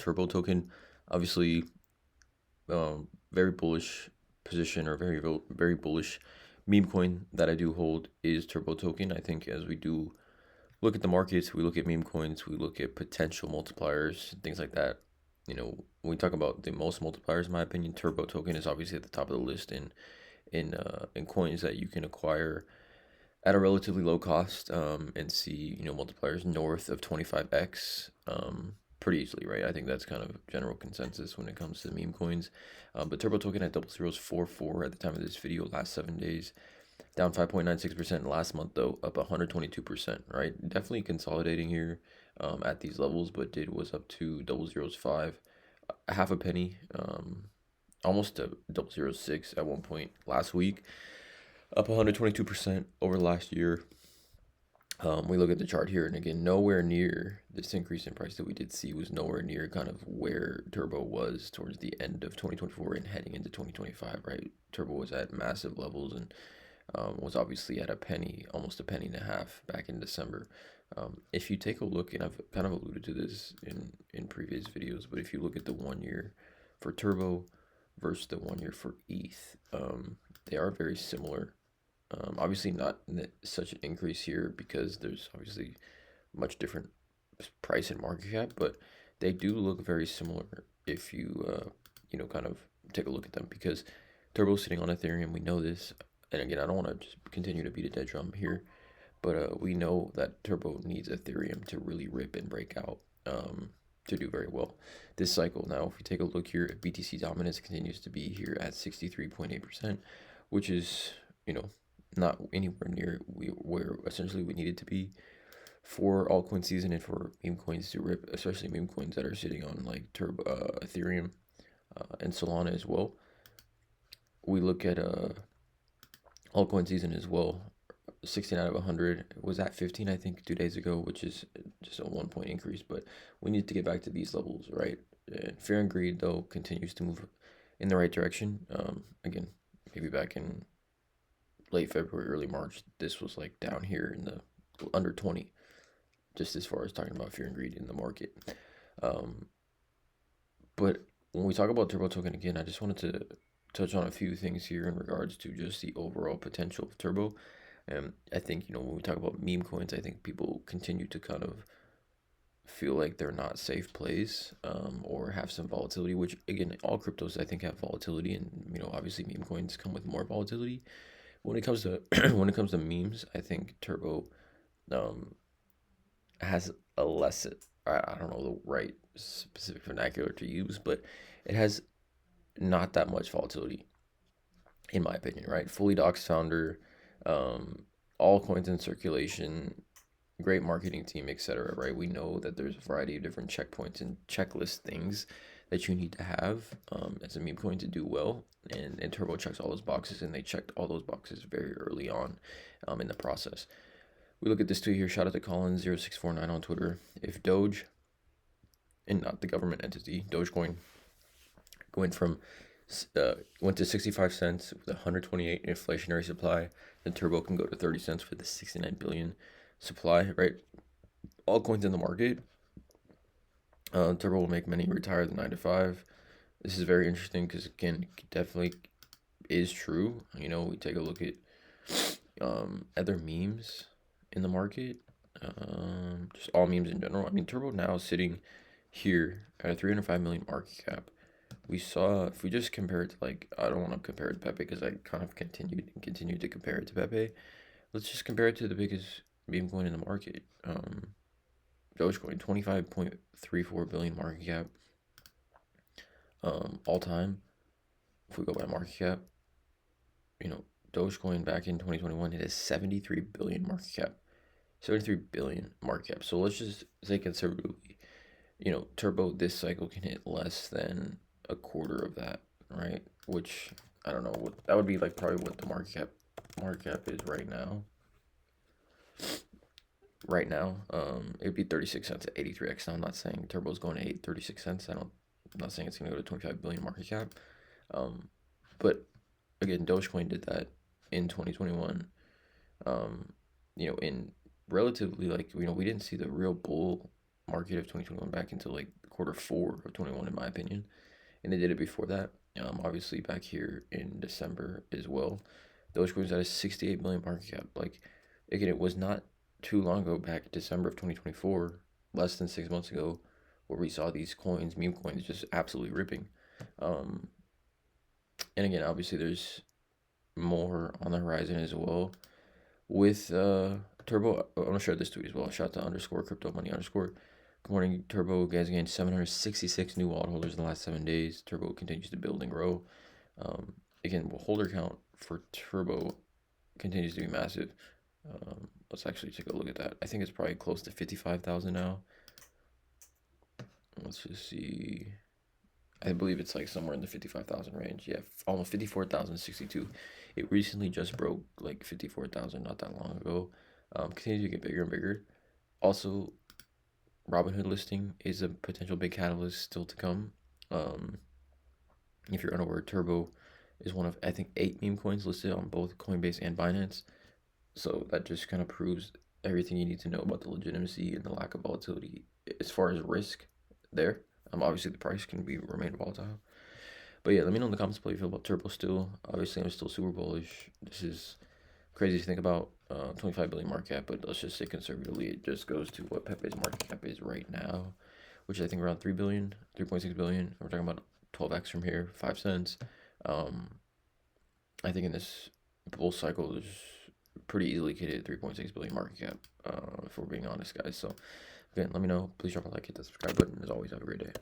Turbo token. Obviously, very bullish position, or very bullish meme coin that I do hold is Turbo token. I think as we do look at the markets, we look at meme coins, we look at potential multipliers, things like that. When we talk about the most multipliers, in my opinion, Turbo token is obviously at the top of the list in coins that you can acquire at a relatively low cost, and see multipliers north of 25x, pretty easily, right? I think that's kind of general consensus when it comes to meme coins. But Turbo token at 0044 at the time of this video, last 7 days, down 5.96% last month, though up 122%, right? Definitely consolidating here at these levels, but was up to 0005, a half a penny, almost to 006 at one point last week, up 122% over last year. We look at the chart here, and again, nowhere near this increase in price that we did see was nowhere near kind of where Turbo was towards the end of 2024 and heading into 2025, right? Turbo was at massive levels and was obviously at a penny, almost a penny and a half back in December. If you take a look, and I've kind of alluded to this in previous videos, but if you look at the 1 year for Turbo versus the 1 year for ETH, they are very similar. Obviously not such an increase here because there's obviously much different price and market cap, but they do look very similar if you kind of take a look at them, because Turbo's sitting on Ethereum. We know this, and again, I don't want to just continue to beat a dead drum here, but we know that Turbo needs Ethereum to really rip and break out, to do very well this cycle. Now, if we take a look here, BTC dominance continues to be here at 63.8%, which is not anywhere near where essentially we needed to be for altcoin season and for meme coins to rip, especially meme coins that are sitting on like Ethereum, and Solana as well. We look at altcoin season as well. 16 out of 100 was at 15, I think, 2 days ago, which is just a 1 point increase. But we need to get back to these levels, right? Fear and greed, though, continues to move in the right direction. Again, maybe back in late February, early March, this was like down here in the under 20, just as far as talking about fear and greed in the market. But when we talk about Turbo token again, I just wanted to touch on a few things here in regards to just the overall potential of Turbo. And I think, when we talk about meme coins, I think people continue to kind of feel like they're not safe plays, or have some volatility, which again, all cryptos I think have volatility, and obviously meme coins come with more volatility. When it comes to when it comes to memes, I think Turbo has a less, I don't know the right specific vernacular to use, but it has not that much volatility, in my opinion, right? Fully doxed founder, all coins in circulation, great marketing team, etc., right? We know that there's a variety of different checkpoints and checklist things that you need to have as a meme coin to do well, and Turbo checks all those boxes, and they checked all those boxes very early on in the process. We look at this tweet here. Shout out to Colin0649 on Twitter. If Doge, and not the government entity, Dogecoin, went to 65 cents with 128 inflationary supply, then Turbo can go to 30 cents with the 69 billion supply, right? All coins in the market. Turbo will make many retire the 9 to 5. This is very interesting because, again, it definitely is true. We take a look at other memes in the market, just all memes in general. I mean, Turbo now is sitting here at a 305 million market cap. We saw, if we just compare it to, like, I don't want to compare it to Pepe because I kind of continued to compare it to Pepe. Let's just compare it to the biggest meme coin in the market. Dogecoin, 25.34 billion market cap, all time. If we go by market cap, Dogecoin back in 2021, it has 73 billion market cap. 73 billion market cap. So let's just say conservatively, Turbo this cycle can hit less than a quarter of that, right? Which, I don't know, what that would be like, probably what the market cap is right now. It'd be 36 cents at 83x. Now, I'm not saying Turbo's going to 36 cents. I'm not saying it's going to go to 25 billion market cap. But again, Dogecoin did that in 2021. In relatively, like, we didn't see the real bull market of 2021 back until like quarter 4 of 21, in my opinion. And they did it before that. Obviously back here in December as well. Dogecoin's at a 68 million market cap. Like, again, it was not too long ago, back December of 2024, less than 6 months ago, where we saw these coins, meme coins, just absolutely ripping. And again, obviously there's more on the horizon as well with Turbo. I'm gonna share this tweet as well. Shout out to underscore crypto money underscore. Good morning, Turbo. Guys gained 766 new wallet holders in the last 7 days. Turbo continues to build and grow. Again, holder count for Turbo continues to be massive. Let's actually take a look at that. I think it's probably close to 55,000 now. Let's just see. I believe it's like somewhere in the 55,000 range. Yeah, almost 54,062. It recently just broke like 54,000 not that long ago. Continues to get bigger and bigger. Also, Robinhood listing is a potential big catalyst still to come. If you're unaware, Turbo is one of, I think, 8 meme coins listed on both Coinbase and Binance. So that just kind of proves everything you need to know about the legitimacy and the lack of volatility as far as risk there. Obviously the price can remain volatile. But yeah, let me know in the comments below how you feel about Turbo still. Obviously, I'm still super bullish. This is crazy to think about. 25 billion market cap, but let's just say conservatively, it just goes to what Pepe's market cap is right now, which is I think around 3 billion, 3.6 billion. We're talking about 12x from here, 5 cents. I think in this bull cycle, there's pretty easily could hit 3.6 billion market cap, if we're being honest, guys. So again, let me know. Please drop a like, hit the subscribe button. As always, have a great day.